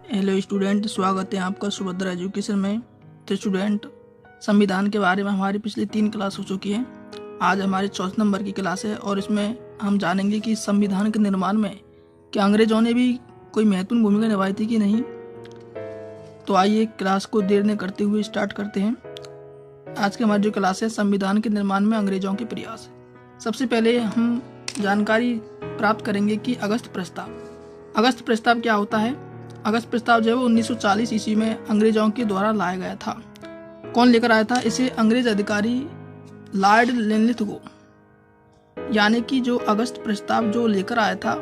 Hello student, स्वागत है आपका सुभद्रा एजुकेशन में। तो स्टूडेंट, संविधान के बारे में हमारी पिछली 3 क्लास हो चुकी है। आज हमारी 4 नंबर की क्लास है और इसमें हम जानेंगे कि संविधान के निर्माण में क्या अंग्रेजों ने भी कोई महत्वपूर्ण भूमिका निभाई थी कि नहीं। तो आइए क्लास को देर न करते हुए स्टार्ट करते हैं। आज की हमारी जो क्लास है, संविधान के निर्माण में अंग्रेजों के प्रयास। सबसे पहले हम जानकारी प्राप्त करेंगे कि अगस्त प्रस्ताव क्या होता है। अगस्त प्रस्ताव जो है वो 1940 ईस्वी में अंग्रेजों के द्वारा लाया गया था। कौन लेकर आया था इसे? अंग्रेज अधिकारी लॉर्ड लिनलिथगो, यानी कि जो अगस्त प्रस्ताव जो लेकर आया था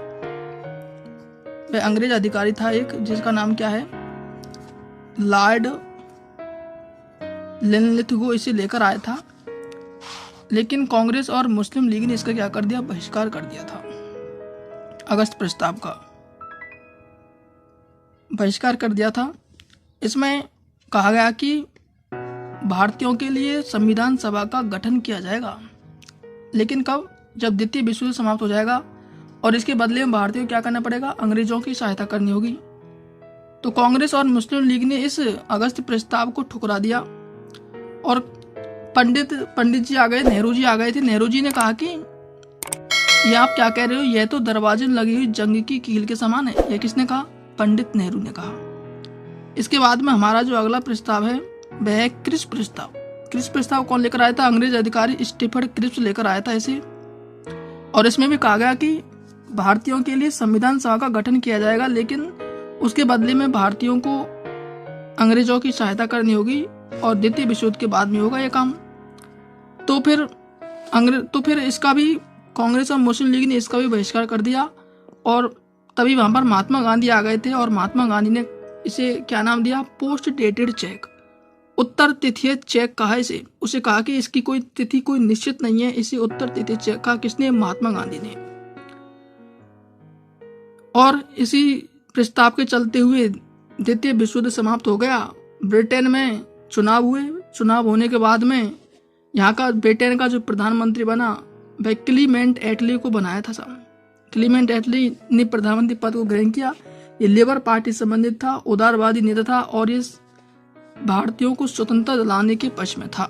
वह अंग्रेज अधिकारी था एक, जिसका नाम क्या है, लॉर्ड लिनलिथगो इसे लेकर आया था। लेकिन कांग्रेस और मुस्लिम लीग ने इसका क्या कर दिया? बहिष्कार कर दिया था। अगस्त प्रस्ताव का बहिष्कार कर दिया था। इसमें कहा गया कि भारतीयों के लिए संविधान सभा का गठन किया जाएगा, लेकिन कब? जब द्वितीय विश्व युद्ध समाप्त हो जाएगा और इसके बदले में भारतीयों को क्या करना पड़ेगा? अंग्रेजों की सहायता करनी होगी। तो कांग्रेस और मुस्लिम लीग ने इस अगस्त प्रस्ताव को ठुकरा दिया और पंडित जी आ गए, नेहरू जी आ गए थे। नेहरू जी ने कहा कि ये आप क्या कह रहे हो, यह तो दरवाजे में लगी हुई जंग की कील के समान है। यह किसने कहा? पंडित नेहरू ने कहा। इसके बाद में हमारा जो अगला प्रस्ताव है वह है क्रिप्स प्रस्ताव। क्रिप्स प्रस्ताव कौन लेकर आया था? अंग्रेज अधिकारी स्टीफन क्रिप्स लेकर आया था इसे। और इसमें भी कहा गया कि भारतीयों के लिए संविधान सभा का गठन किया जाएगा, लेकिन उसके बदले में भारतीयों को अंग्रेजों की सहायता करनी होगी और द्वितीय विश्व युद्ध के बाद में होगा यह काम। तो फिर इसका भी कांग्रेस और मुस्लिम लीग ने इसका भी बहिष्कार कर दिया और तभी वहां पर महात्मा गांधी आ गए थे और महात्मा गांधी ने इसे क्या नाम दिया? पोस्ट डेटेड चेक, उत्तर तिथि चेक कहा इसे। उसे कहा कि इसकी कोई तिथि कोई निश्चित नहीं है, इसे उत्तर तिथि चेक कहा। किसने? महात्मा गांधी ने। और इसी प्रस्ताव के चलते हुए द्वितीय विश्व युद्ध समाप्त हो गया। ब्रिटेन में चुनाव हुए। चुनाव होने के बाद में यहाँ का ब्रिटेन का जो प्रधानमंत्री बना वह क्लीमेंट एटली को बनाया था साहब। क्लीमेंट एटली ने प्रधानमंत्री पद को ग्रहण किया। ये लेबर पार्टी से संबंधित था, उदारवादी नेता था और ये भारतीयों को स्वतंत्रता दिलाने के पक्ष में था।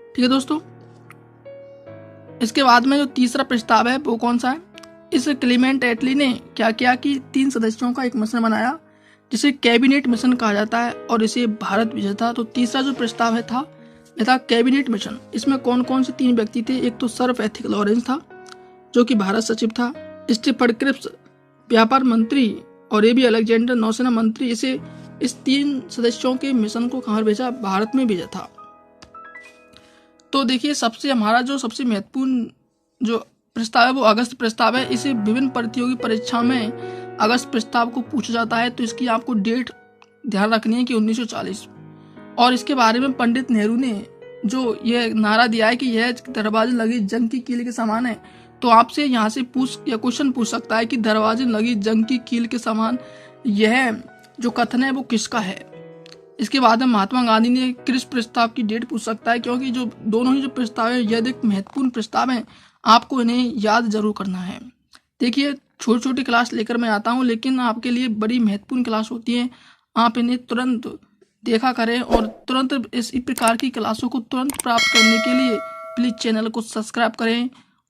ठीक है दोस्तों, इसके बाद में जो तीसरा प्रस्ताव है वो कौन सा है? इस क्लीमेंट एटली ने क्या किया कि 3 सदस्यों का एक मिशन बनाया जिसे कैबिनेट मिशन कहा जाता है और इसे भारत भेजा था। तो तीसरा जो प्रस्ताव है था वह था कैबिनेट मिशन। इसमें कौन कौन से 3 व्यक्ति थे? एक तो सर एथिक लॉरेंस था जो कि भारत सचिव था, स्टीफन क्रिप्स व्यापार मंत्री और एबी अलेक्जेंडर नौसेना मंत्री। इस 3 सदस्यों के मिशन को कहाँ भेजा? भारत में भेजा था। तो देखिए, हमारा जो सबसे महत्वपूर्ण जो प्रस्ताव है वो अगस्त प्रस्ताव है। इसे विभिन्न प्रतियोगी परीक्षा में अगस्त प्रस्ताव को पूछा जाता है, तो इसकी आपको डेट ध्यान रखनी है कि 1940। और इसके बारे में पंडित नेहरू ने जो यह नारा दिया है कि यह दरवाजे लगी जंग की कील के समान है, तो आपसे यहाँ से क्वेश्चन पूछ सकता है कि दरवाजे लगी जंग की कील के समान यह जो कथन है वो किसका है। इसके बाद में महात्मा गांधी ने क्रिप्स प्रस्ताव की डेट पूछ सकता है, क्योंकि जो दोनों ही जो प्रस्ताव है यह एक महत्वपूर्ण प्रस्ताव है, आपको इन्हें याद जरूर करना है। देखिए, छोटी छोटी क्लास लेकर मैं आता हूँ, लेकिन आपके लिए बड़ी महत्वपूर्ण क्लास होती है। आप इन्हें तुरंत देखा करें और तुरंत इस प्रकार की क्लासों को तुरंत प्राप्त करने के लिए प्लीज चैनल को सब्सक्राइब करें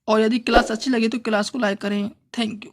और यदि क्लास अच्छी लगे तो क्लास को लाइक करें। Thank you.